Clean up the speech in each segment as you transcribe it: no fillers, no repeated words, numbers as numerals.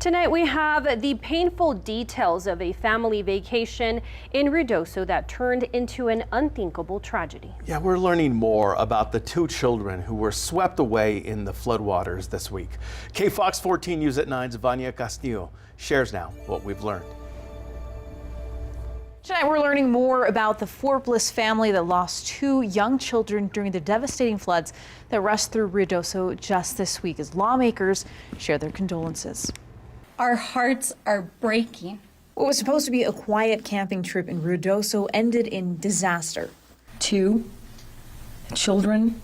Tonight we have the painful details of a family vacation in Ruidoso that turned into an unthinkable tragedy. Yeah, we're learning more about the two children who were swept away in the floodwaters this week. KFOX 14 News at 9's Vania Castillo shares now what we've learned. Tonight we're learning more about the Forblis family that lost two young children during the devastating floods that rushed through Ruidoso just this week as lawmakers share their condolences. Our hearts are breaking. What was supposed to be a quiet camping trip in Ruidoso ended in disaster. Two children,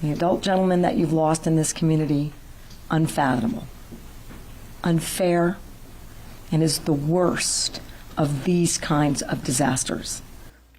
the adult gentleman that you've lost in this community, unfathomable, unfair, and is the worst of these kinds of disasters.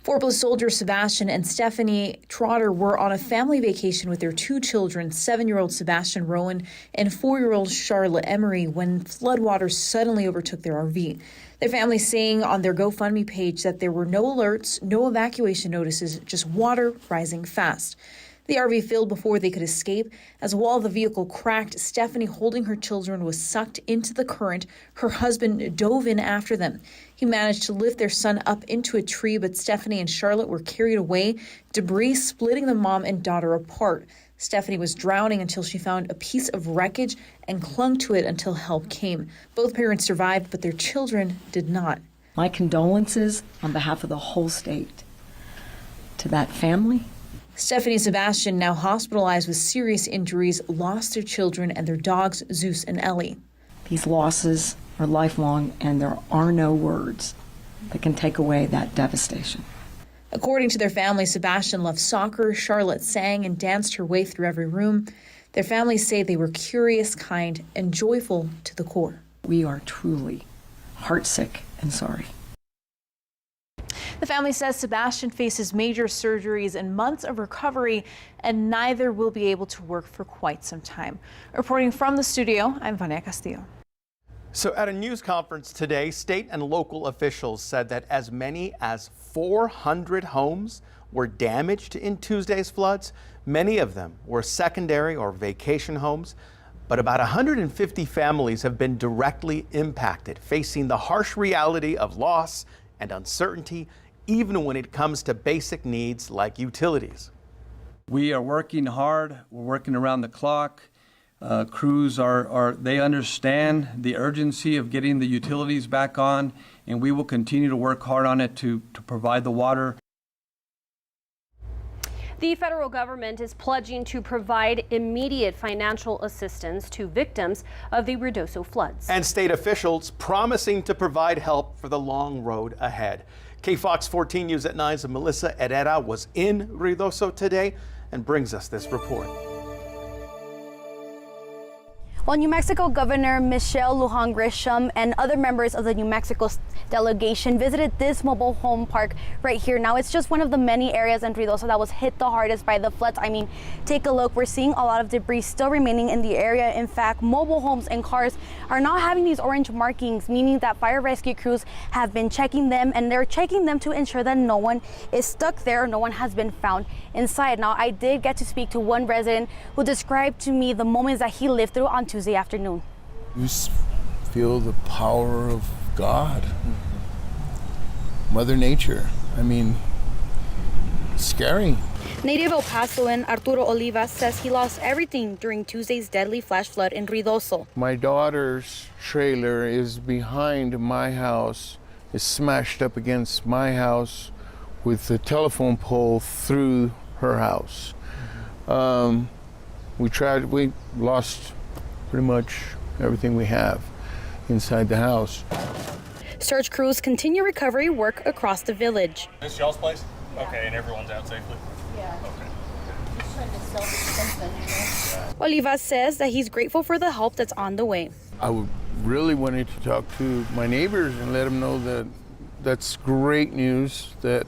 Forblis soldier Sebastian and Stephanie Trotter were on a family vacation with their two children, 7-year-old Sebastian Rowan and 4-year-old Charlotte Emery, when floodwaters suddenly overtook their RV. Their family saying on their GoFundMe page that there were no alerts, no evacuation notices, just water rising fast. The RV filled before they could escape. As a wall of the vehicle cracked, Stephanie, holding her children, was sucked into the current. Her husband dove in after them. He managed to lift their son up into a tree, but Stephanie and Charlotte were carried away, debris splitting the mom and daughter apart. Stephanie was drowning until she found a piece of wreckage and clung to it until help came. Both parents survived, but their children did not. My condolences on behalf of the whole state to that family. Stephanie and Sebastian, now hospitalized with serious injuries, lost their children and their dogs, Zeus and Ellie. These losses are lifelong, and there are no words that can take away that devastation. According to their family, Sebastian loved soccer, Charlotte sang and danced her way through every room. Their families say they were curious, kind, and joyful to the core. We are truly heartsick and sorry. The family says Sebastian faces major surgeries and months of recovery, and neither will be able to work for quite some time. Reporting from the studio, I'm Vania Castillo. So at a news conference today, state and local officials said that as many as 400 homes were damaged in Tuesday's floods. Many of them were secondary or vacation homes, but about 150 families have been directly impacted, facing the harsh reality of loss and uncertainty, even when it comes to basic needs like utilities. We are working hard. We're working around the clock. Crews they understand the urgency of getting the utilities back on, and we will continue to work hard on it to provide the water. The federal government is pledging to provide immediate financial assistance to victims of the Ruidoso floods. And state officials promising to provide help for the long road ahead. KFOX 14 News at 9's Melissa Herrera was in Ruidoso today and brings us this report. Well, New Mexico Governor Michelle Lujan Grisham and other members of the New Mexico delegation visited this mobile home park right here. Now, it's just one of the many areas in Ruidoso that was hit the hardest by the floods. I mean, take a look. We're seeing a lot of debris still remaining in the area. In fact, mobile homes and cars are not having these orange markings, meaning that fire rescue crews have been checking them, and they're checking them to ensure that no one is stuck there, no one has been found inside. Now, I did get to speak to one resident who described to me the moments that he lived through on Tuesday afternoon. You just feel the power of God, Mother Nature. I mean, scary. Native El Pasoan Arturo Olivas says he lost everything during Tuesday's deadly flash flood in Ruidoso. My daughter's trailer is behind my house, is smashed up against my house with the telephone pole through her house. We lost pretty much everything we have inside the house. Search crews continue recovery work across the village. This is y'all's place? Yeah. Okay, and everyone's out safely? Yeah. Okay. Just trying to self-defense, Olivas says that he's grateful for the help that's on the way. I would really wanted to talk to my neighbors and let them know that that's great news that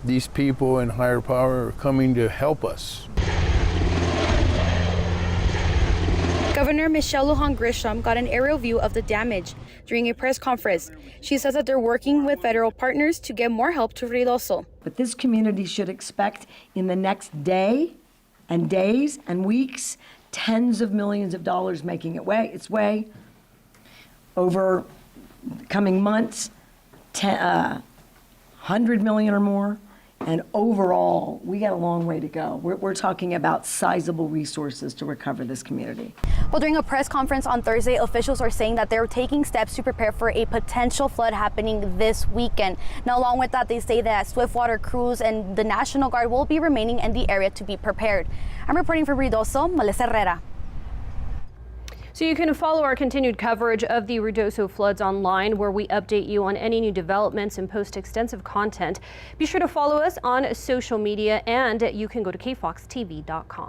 these people in higher power are coming to help us. Governor Michelle Lujan Grisham got an aerial view of the damage during a press conference. She says that they're working with federal partners to get more help to Ruidoso. But this community should expect in the next day and days and weeks, tens of millions of dollars making its way over coming months, 100 million or more. And overall, we got a long way to go. We're talking about sizable resources to recover this community. Well, during a press conference on Thursday, officials are saying that they're taking steps to prepare for a potential flood happening this weekend. Now, along with that, they say that swiftwater crews and the National Guard will be remaining in the area to be prepared. I'm reporting for Ruidoso, Melissa Herrera. So you can follow our continued coverage of the Ruidoso floods online, where we update you on any new developments and post extensive content. Be sure to follow us on social media, and you can go to kfoxtv.com.